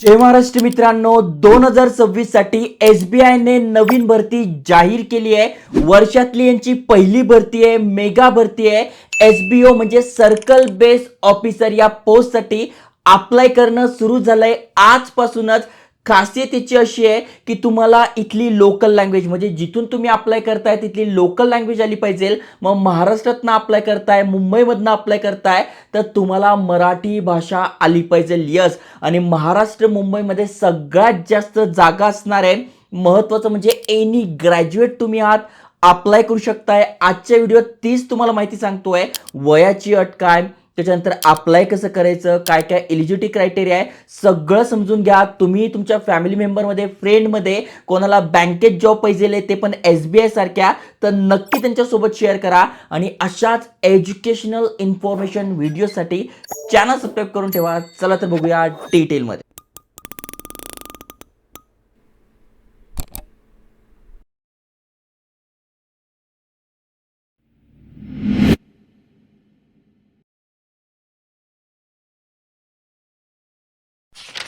जय महाराष्ट्र मित्रांनो, 2026 साठी SBI ने नवीन भरती जाहीर केली आहे। वर्षातली यांची पहिली भरती आहे, मेगा भरती आहे। SBO म्हणजे सर्कल बेस ऑफिसर या पोस्ट साठी अप्लाय करणं सुरू झालंय आजपासूनच। खासियत याची अशी आहे की तुम्हाला इथली लोकल लँग्वेज म्हणजे जिथून तुम्ही अप्लाय करताय तिथली लोकल लँग्वेज आली पाहिजे। मग महाराष्ट्रातनं अप्लाय करताय, मुंबईमधनं अप्लाय करताय तर तुम्हाला मराठी भाषा आली पाहिजे। यस, आणि महाराष्ट्र मुंबईमध्ये सगळ्यात जास्त जागा असणार आहे। महत्त्वाचं म्हणजे एनी ग्रॅज्युएट तुम्ही आहात, अप्लाय करू शकताय। आजच्या व्हिडिओत तीच तुम्हाला माहिती सांगतोय। वयाची अट काय, त्याच्यानंतर अप्लाय कसं करायचं, काय काय एलिजिबिलिटी क्रायटेरिया आहे, सगळं समजून घ्या। तुम्ही तुमच्या फॅमिली मेंबरमध्ये, फ्रेंडमध्ये कोणाला बँकेत जॉब पाहिजे ते पण SBI सारख्या, तर नक्की त्यांच्यासोबत शेअर करा। आणि अशाच एज्युकेशनल इन्फॉर्मेशन व्हिडिओसाठी चॅनल सबस्क्राईब करून ठेवा। चला तर बघूया डिटेलमध्ये।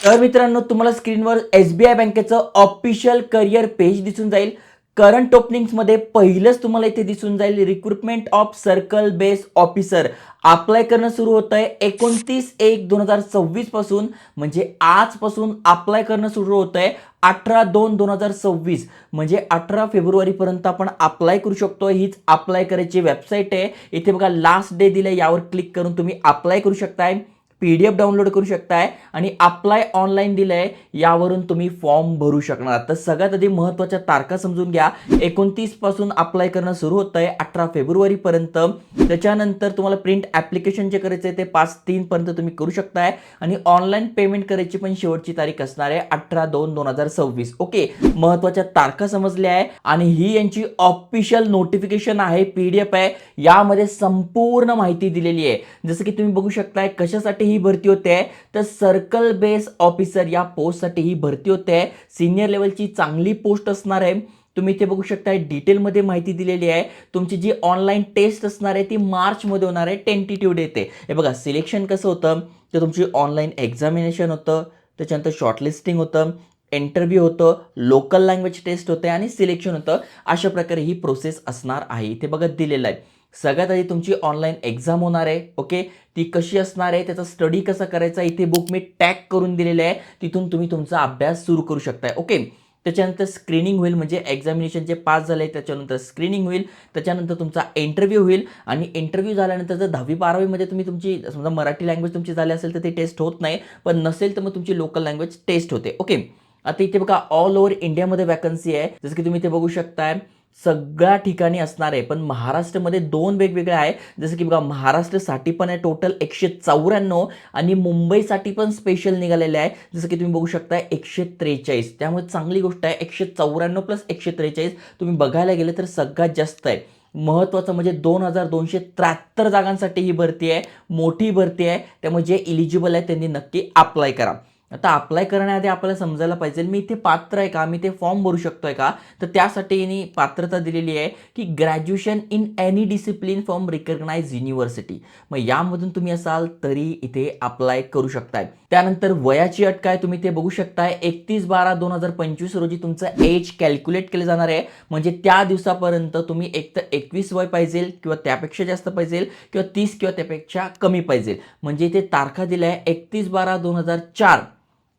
तर मित्रांनो, तुम्हाला स्क्रीनवर SBI बँकेचं ऑफिशियल करिअर पेज दिसून जाईल। करंट ओपनिंग्स मध्ये पहिलंच तुम्हाला इथे दिसून जाईल recruitment of circle base officer. Apply करणं सुरू होत आहे 29/1/2026 पासून, म्हणजे आजपासून अप्लाय करणं सुरू होत आहे। 18/2/2026 म्हणजे 18 फेब्रुवारी पर्यंत आपण अप्लाय करू शकतो। हीच अप्लाय करायची वेबसाईट आहे। इथे बघा लास्ट डे दिले, यावर क्लिक करून तुम्ही अप्लाय करू शकताय। PDF डाउनलोड करू शकताय आणि अप्लाय ऑनलाईन दिलंय, यावरून तुम्ही फॉर्म भरू शकणार। तर सगळ्यात आधी महत्त्वाच्या तारखा समजून घ्या। 29 पासून अप्लाय करणं सुरू होत आहे 18 फेब्रुवारी पर्यंत। त्याच्यानंतर तुम्हाला प्रिंट ऍप्लिकेशन जे करायचं आहे ते 5/3 पर्यंत तुम्ही करू शकताय आणि ऑनलाईन पेमेंट करायची पण शेवटची तारीख असणार आहे 18/2/2026। ओके, महत्त्वाच्या तारखा समजल्या आहे आणि ही यांची ऑफिशियल नोटिफिकेशन आहे, PDF आहे। यामध्ये संपूर्ण माहिती दिलेली आहे। जसं की तुम्ही बघू शकताय कशासाठी ही भरती होते, तर सर्कल बेस ऑफिसर या पोस्ट साठी ही भरती होते। सीनियर लेवलची चांगली पोस्ट असणार आहे। तुम्ही इथे बघू शकताय डिटेलमध्ये माहिती दिलेली आहे। तुमची जी ऑनलाईन टेस्ट असणार आहे ती मार्च मध्ये होणार आहे, टेंटेटिव्ह डेट आहे। हे बघा सिलेक्शन कसं होतं, तर तुमची ऑनलाईन एक्झामिनेशन होतं, त्याच्यानंतर शॉर्टलिस्टिंग होतं, इंटरव्ह्यू होतं, लोकल लँग्वेज टेस्ट होते आणि सिलेक्शन होतं। अशा प्रकारे ही प्रोसेस असणार आहे। इथे बघा दिलेलं आहे। सगळ्यात आधी तुमची ऑनलाईन एक्झाम होणार आहे। ओके, ती कशी असणार आहे, त्याचा स्टडी कसा करायचा, इथे बुक मी टॅग करून दिलेले आहे। तिथून तुम्ही तुमचा अभ्यास सुरू करू शकताय। ओके, त्याच्यानंतर स्क्रीनिंग होईल, म्हणजे एक्झामिनेशन जे पास झाले त्याच्यानंतर स्क्रीनिंग होईल, त्याच्यानंतर तुमचा इंटरव्ह्यू होईल आणि इंटरव्ह्यू झाल्यानंतर जर 10वी-12वी मध्ये तुम्ही तुमची समजा मराठी लँग्वेज तुमची झाली असेल तर ते टेस्ट होत नाही, पण नसेल तर मग तुमची लोकल लँग्वेज टेस्ट होते। ओके, आता इथे बघा ऑल ओव्हर इंडियामध्ये वॅकन्सी आहे, जसं की तुम्ही इथे बघू शकताय सगळ्या ठिकाणी असणार आहे। पण महाराष्ट्रामध्ये दोन वेगवेगळे आहे, जसं की बघा महाराष्ट्रासाठी पण आहे टोटल 194 आणि मुंबईसाठी पण स्पेशल निघालेले आहे, जसं की तुम्ही बघू शकता 143। त्यामुळे चांगली गोष्ट आहे, 194 प्लस 143 तुम्ही बघायला गेले तर सगळ्यात जास्त आहे। महत्त्वाचं म्हणजे 2273 जागांसाठी ही भरती आहे, मोठी भरती आहे। त्यामुळे जे इलिजिबल आहे त्यांनी नक्की अप्लाय करा। आता अप्लाय करण्याआधी आपल्याला समजायला पाहिजे मी इथे पात्र आहे का, मी ते फॉर्म भरू शकतोय का, तर त्यासाठी यांनी पात्रता दिलेली आहे की graduation in any discipline from recognise university. मग यामधून तुम्ही असाल तरी इथे अप्लाय करू शकताय। त्यानंतर वयाची अट काय, तुम्ही ते बघू शकताय 31/12/2025 रोजी तुमचं एज कॅल्क्युलेट केलं जाणार आहे। म्हणजे त्या दिवसापर्यंत तुम्ही एक तर 21 वय पाहिजे किंवा त्यापेक्षा जास्त पाहिजे किंवा 30 किंवा त्यापेक्षा कमी पाहिजे। म्हणजे इथे तारखा दिल्या आहे 31/12/2004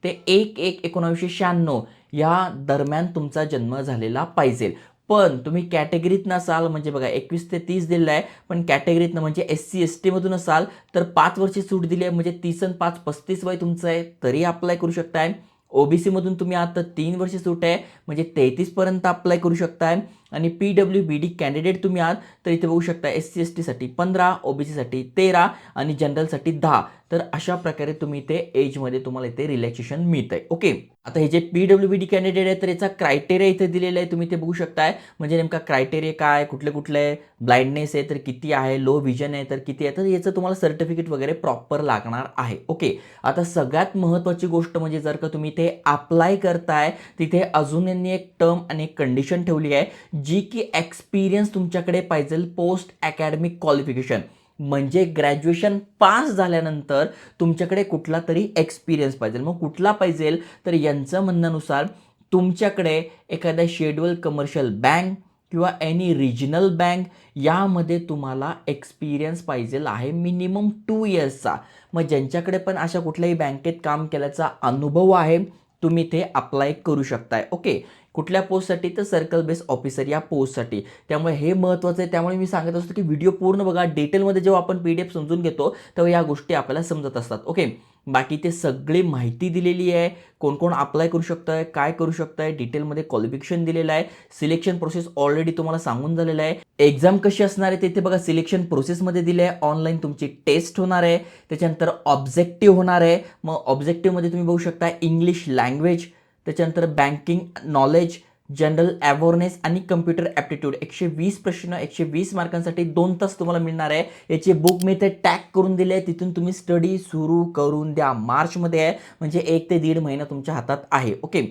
ते 1/1/1996 या दरम्यान तुमचा जन्म झालेला पाहिजे। पण तुम्ही कॅटेगरीत नसाल, म्हणजे बघा 21 ते 30 दिलेलं आहे, पण कॅटेगरीतनं म्हणजे SC/ST मधून असाल तर 5 वर्ष सूट दिली आहे, म्हणजे 30 आणि 5 35 वय तुमचं आहे तरी अप्लाय करू शकताय। OBC मधून तुम्ही आता 3 वर्ष सूट आहे, म्हणजे 33 पर्यंत अप्लाय करू शकताय। आणि PWBD कॅन्डिडेट तुम्ही आहात तर इथे बघू शकता SC/ST साठी 15, OBC साठी 13 आणि जनरल साठी 10। तर अशा प्रकारे तुम्ही इथे एजमध्ये तुम्हाला इथे रिलॅक्सेशन मिळतंय। ओके, आता हे जे PWBD कॅन्डिडेट आहे तर याचा क्रायटेरिया इथे दिलेला आहे, तुम्ही ते बघू शकताय। म्हणजे नेमका क्रायटेरिया काय, कुठले कुठले ब्लाइंडनेस आहे तर किती आहे, लो विजन आहे तर किती आहे, तर याचं तुम्हाला सर्टिफिकेट वगैरे प्रॉपर लागणार आहे। ओके, आता सगळ्यात महत्त्वाची गोष्ट म्हणजे जर का तुम्ही इथे अप्लाय करताय तिथे अजून यांनी एक टर्म आणि एक कंडिशन ठेवली आहे, जी की एक्सपिरियन्स तुमच्याकडे पाहिजे पोस्ट अकॅडमिक क्वालिफिकेशन। म्हणजे ग्रॅज्युएशन पास झाल्यानंतर तुमच्याकडे कुठला तरी एक्सपिरियन्स पाहिजे. मग कुठला पाहिजे, तर यांचं म्हणण्यानुसार तुमच्याकडे एखाद्या शेड्यूल कमर्शियल बँक किंवा एनी रिजनल बँक यामध्ये तुम्हाला एक्सपिरियन्स पाहिजे आहे मिनिमम 2 इयर्सचा. मग ज्यांच्याकडे पण अशा कुठल्याही बँकेत काम केल्याचा अनुभव आहे, तुम्ही ते अप्लाय करू शकताय. ओके. कुठल्या पोस्टसाठी, तर सर्कल बेस ऑफिसर या पोस्टसाठी. त्यामुळे हे महत्त्वाचं आहे. त्यामुळे मी सांगत असतो की व्हिडिओ पूर्ण बघा. डिटेलमध्ये जेव्हा आपण PDF समजून घेतो तेव्हा या गोष्टी आपल्याला समजत असतात. ओके. बाकी ते सगळी माहिती दिलेली आहे. कोण कोण अप्लाय करू शकतंय, काय करू शकताय, डिटेलमध्ये क्वालिफिकेशन दिलेलं आहे. सिलेक्शन प्रोसेस ऑलरेडी तुम्हाला सांगून झालेलं आहे. एक्झाम कशी असणार आहे ते बघा सिलेक्शन प्रोसेसमध्ये दिले आहे. ऑनलाईन तुमची टेस्ट होणार आहे. त्याच्यानंतर ऑब्जेक्टिव्ह होणार आहे. मग ऑब्जेक्टिव्हमध्ये तुम्ही बघू शकता इंग्लिश लँग्वेज, त्याच्यानंतर बँकिंग नॉलेज, जनरल अवेअरनेस आणि कम्प्युटर ॲप्टिट्यूड. 120 प्रश्न 120 मार्कांसाठी 2 तास तुम्हाला मिळणार आहे. याची बुक मी ते टॅग करून दिले आहे. तिथून तुम्ही स्टडी सुरू करून द्या. मार्चमध्ये आहे, म्हणजे 1 ते 1.5 महिना तुमच्या हातात आहे. ओके.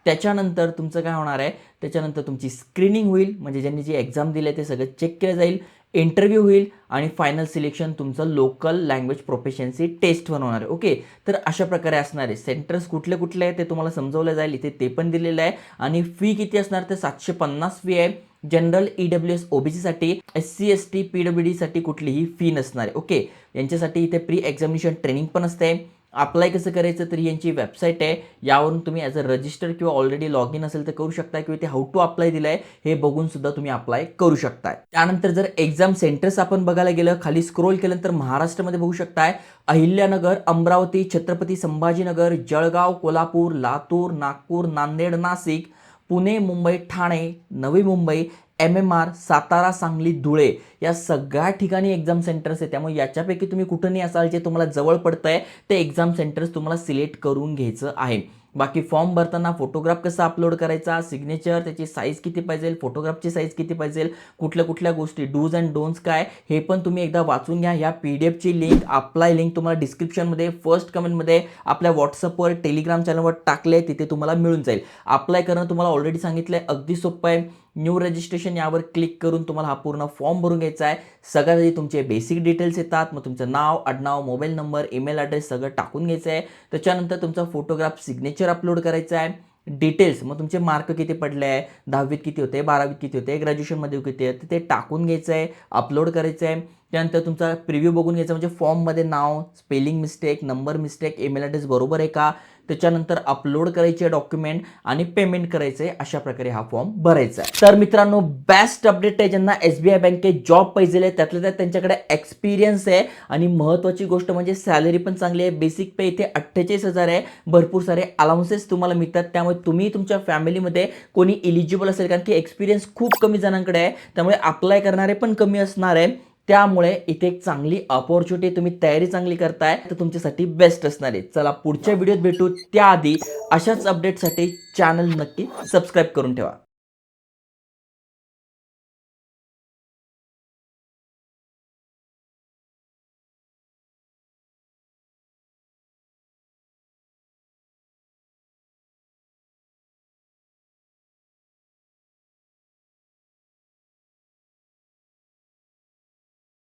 त्याच्यानंतर तुमचं काय होणार आहे, त्याच्यानंतर तुमची स्क्रीनिंग होईल. म्हणजे ज्यांनी जी एक्झाम दिली आहे ते सगळं चेक केलं जाईल. इंटरव्ह्यू होईल आणि फायनल सिलेक्शन तुमचं लोकल लँग्वेज प्रोफिशियन्सी टेस्टवर होणार आहे. ओके. तर अशा प्रकारे असणार आहे. सेंटर्स कुठले कुठले आहे ते तुम्हाला समजवलं जाईल. इथे ते पण दिलेलं आहे. आणि फी किती असणार, तर 750 फी आहे. जनरल EWS OBCसाठी, SC ST PWDसाठी कुठलीही फी नसणार आहे. ओके. यांच्यासाठी इथे प्री एक्झामिनेशन ट्रेनिंग पण असते. अप्लाय कसं करायचं, तर यांची वेबसाईट आहे. यावरून तुम्ही ॲज अ रजिस्टर किंवा ऑलरेडी लॉग इन असेल तर करू शकता, किंवा ते हाऊ टू अप्लाय दिलं आहे हे बघून सुद्धा तुम्ही अप्लाय करू शकताय. त्यानंतर जर एक्झाम सेंटर्स आपण बघायला गेलं, खाली स्क्रोल केलं तर महाराष्ट्रामध्ये बघू शकताय अहिल्यानगर, अमरावती, छत्रपती संभाजीनगर, जळगाव, कोल्हापूर, लातूर, नागपूर, नांदेड, नाशिक, पुणे, मुंबई, ठाणे, नवी मुंबई, MMR, सातारा, सांगली, धुळे या सगळ्या ठिकाणी एक्झाम सेंटर्स आहे. त्यामुळे याच्यापैकी तुम्ही कुठंही असाल जे तुम्हाला जवळ पडतंय ते एक्झाम सेंटर्स तुम्हाला सिलेक्ट करून घ्यायचं आहे. बाकी फॉर्म भरताना फोटोग्राफ कसा अपलोड करायचा, सिग्नेचर, त्याची साईज किती पाहिजे, फोटोग्राफची साईज किती पाहिजे, कुठल्या कुठल्या गोष्टी, डूज अँड डोंट्स काय, हे पण तुम्ही एकदा वाचून घ्या. ह्या PDFची लिंक, अप्लाय लिंक तुम्हाला डिस्क्रिप्शनमध्ये फर्स्ट कमेंटमध्ये आपल्या व्हॉट्सअपवर, टेलिग्राम चॅनलवर टाकले, तिथे तुम्हाला मिळून जाईल. अप्लाय करणं तुम्हाला ऑलरेडी सांगितलं आहे, अगदी सोपं आहे. न्यू रजिस्ट्रेशन यावर क्लिक करून तुम्हाला हा पूर्ण फॉर्म भरून घ्यायचा आहे. सगळ्यात आधी तुमचे बेसिक डिटेल्स येतात. मग तुमचं नाव, आडनाव, मोबाईल नंबर, ईमेल ॲड्रेस सगळं टाकून घ्यायचं आहे. त्याच्यानंतर तुमचा फोटोग्राफ, सिग्नेचर अपलोड करायचा आहे. डिटेल्स, मग तुमचे मार्क किती पडले आहे, 10वीत किती होते, 12वीत किती होते, ग्रॅज्युएशनमध्ये किती आहे, ते टाकून घ्यायचं आहे, अपलोड करायचं आहे. त्यानंतर तुमचा प्रिव्ह्यू बघून घ्यायचा, म्हणजे फॉर्ममध्ये नाव, spelling mistake, number mistake, email address बरोबर आहे का. त्याच्यानंतर अपलोड करायचे डॉक्युमेंट आणि पेमेंट करायचे. अशा प्रकारे हा फॉर्म भरायचा आहे. तर मित्रांनो, बेस्ट अपडेट आहे ज्यांना SBI बँकेत जॉब पाहिजे त्यातल्या त्यात त्यांच्याकडे एक्सपिरियन्स आहे. आणि महत्त्वाची गोष्ट म्हणजे सॅलरी पण चांगली आहे. बेसिक पे इथे 48,000 आहे. भरपूर सारे अलाउन्सेस तुम्हाला मिळतात. त्यामुळे तुम्ही तुमच्या फॅमिलीमध्ये कोणी इलिजिबल असेल, कारण की एक्सपिरियन्स खूप कमी जणांकडे आहे, त्यामुळे अप्लाय करणारे पण कमी असणार आहे. त्यामुळे इथे एक चांगली अपॉर्च्युनिटी, तुम्ही तयारी चांगली करताय तर तुमच्यासाठी बेस्ट असणार आहे. चला पुढच्या व्हिडिओत भेटू. त्याआधी अशाच अपडेटसाठी चॅनल नक्की सबस्क्राईब करून ठेवा.